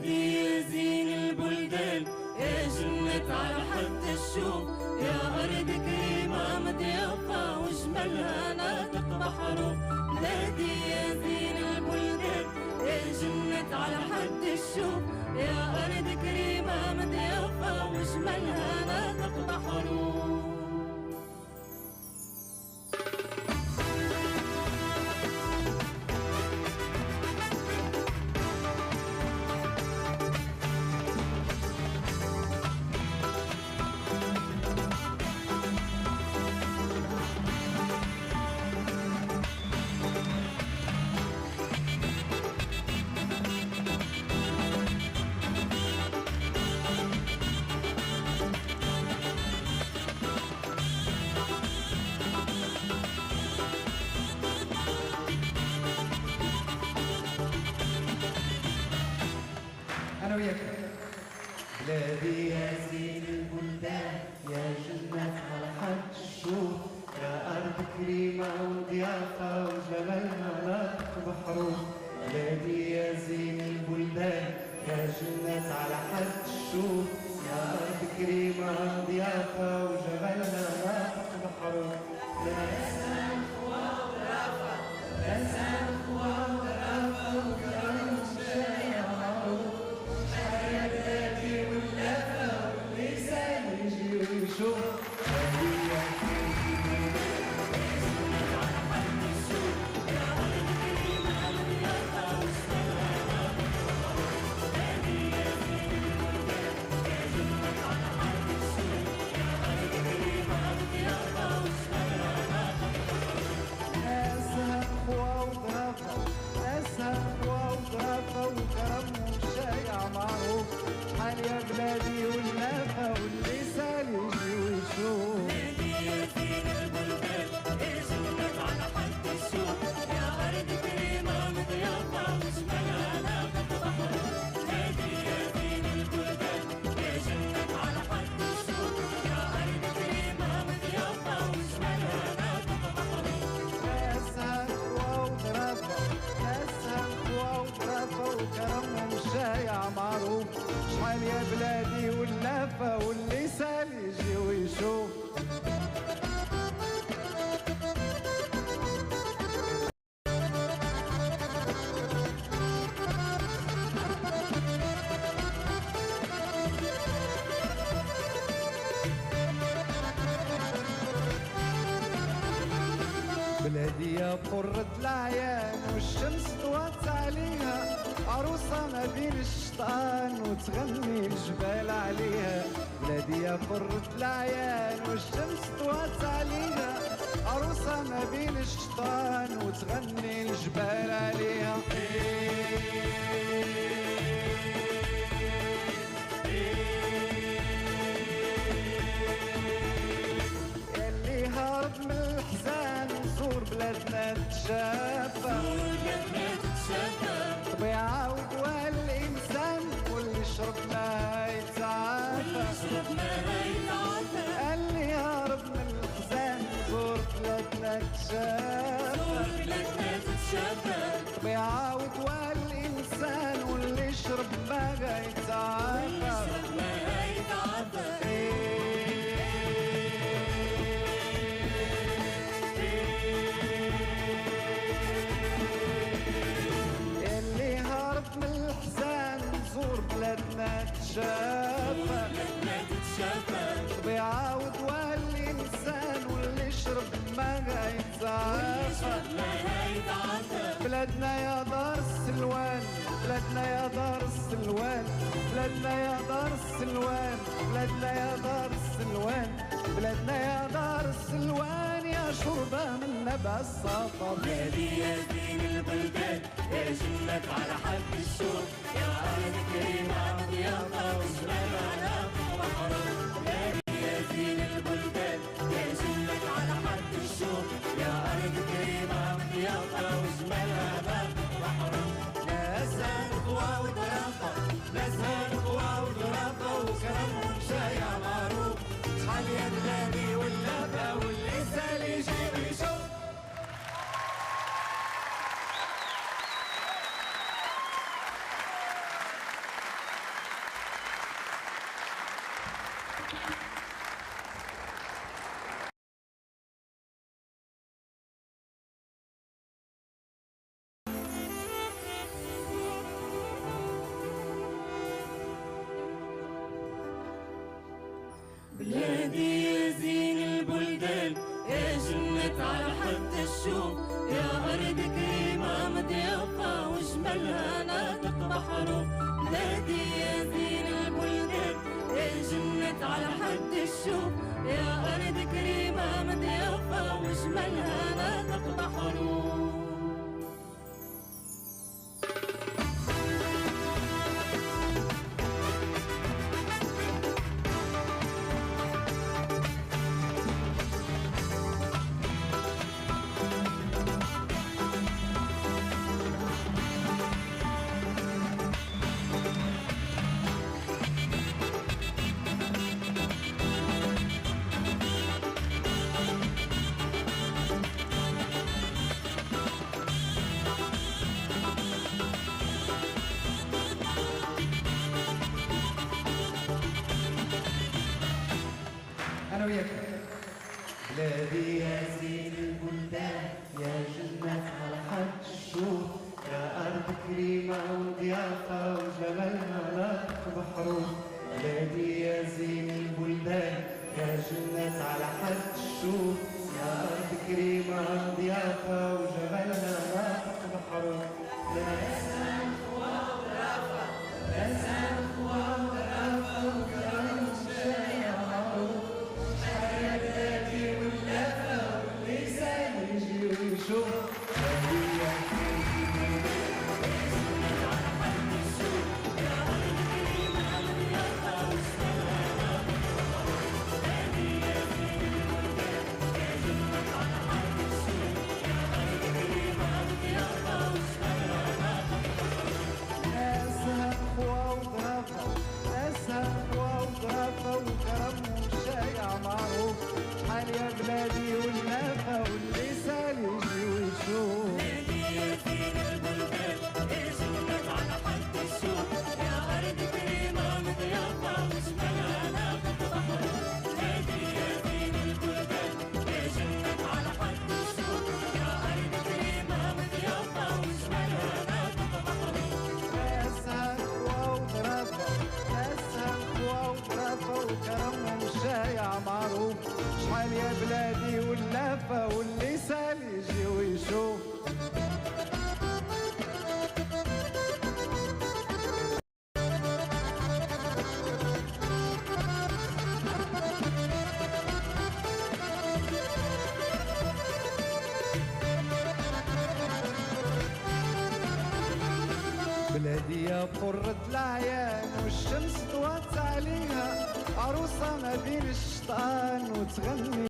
بلادي يا زين البلدان يا جنة على حد الشوق يا أرض كريمة مضيافة وجمالها ناطق بحروف. بلادي يا زين البلدان يا جنة على حد الشوق يا أرض كريمة مضيافة وجمالها ناطق بحروف. أنا وياك. بلادي يا زين البلدان يا جنة على حد الشوق يا أرض كريمة وضيافة وجمالها ناطق بحروف. بلادي يا زين البلدان يا جنة على حد الشوق يا أرض كريمة وضيافة وجمالها ناطق بحروف. لا سان خوا وغرافة لا سان خوا وغرافة وكرم الشاي معروف. يا بلادي واللافة واللسان يجي ويشوف. يا بلادي واللافة واللسان يجي ويشوف. بلادي يا زين البلدان يا جنة على حد الشوق يا أرض كريمة مضيافة وجمالها ناطق بحروف. بلادي يا زين البلدان يا جنة على حد الشوق يا أرض كريمة مضيافة وجمالها ناطق بحروف. ناسها خوا وظرافة ناسها خوا وظرافة وكرمهم شايع معروف. شحال يا بلادي واللافة واللسان يجي ويشوف. بلادي يا قرة العيان والشمس توات عليها عروسة ما بين الشطان وتغني الجبال عليها. بلادي يا قرة العيان والشمس توات عليها عروسة ما بين الشطان وتغني الجبال عليها. ياللي هارب من الحزان زور بلادنا تشافى. طبيعة ودواء الإنسان واللي يشرب ماء يتعافى. اللي يهرب من الحزان زور بلادنا تشافى. طبيعة ودواء الإنسان واللي يشرب ماء يتعافى. بلادنا تتشافى. طبيعة ودواء الإنسان واللي يشرب ماء يتعافى. بلادنا يا دار السلوان بلادنا يا دار السلوان بلادنا يا دار السلوان بلادنا يا دار السلوان بلادنا يا دار السلوان يا شربة من نبع الصفا. بلادي يا زين البلدان يا جنة على حد الشوق يا أرض كريمة مضيافة وجمالها ناطق بحروف. بلادي يا زين البلدان يا جنة على حد الشوق يا أرض كريمة مضيافة وجمالها ناطق بحروف. ناسها خوا وظرافة ناسها خوا وظرافة وكرمهم شايع معروف. شحال يا بلادي واللافة واللسان يجي ويشوف. بلادي يا زين البلدان يا جنة على حد الشوق يا أرض كريمة مضيافة وجمالها ناطق بحروف. بلادي يا زين البلدان يا جنة على حد الشوق يا أرض كريمة مضيافة وجمالها ناطق بحروف. أنا وياك. بلادي يا زين البلدان يا جنة على حد الشوق يا أرض كريمة وضيافة وجمالها ناطق بحروف. بلادي يا زين البلدان يا جنة على حد الشوق يا أرض كريمة وضيافة وجمالها ناطق بحروف. لا سان خوا ورافة لا سان خوا ورافة وكرم الشاي معروف. يا بلادي والنافة واللي سال يجي ويشوف. بلادي يا زين البلدان يا جنة على حد الشوق يا أرض كريمة مضيافة وجمالها ناطق بحروف. بلادي يا زين البلدان يا جنة على حد الشوق يا أرض كريمة مضيافة وجمالها ناطق بحروف. ناسها خوا وظرافة ناسها خوا وظرافة وكرمهم شايع معروف. شحال يا بلادي واللافة واللي سال يجي ويشوف. بلادي يا قرة العيان والشمس تواتس عليها عروسة ما بين الشطان وتغني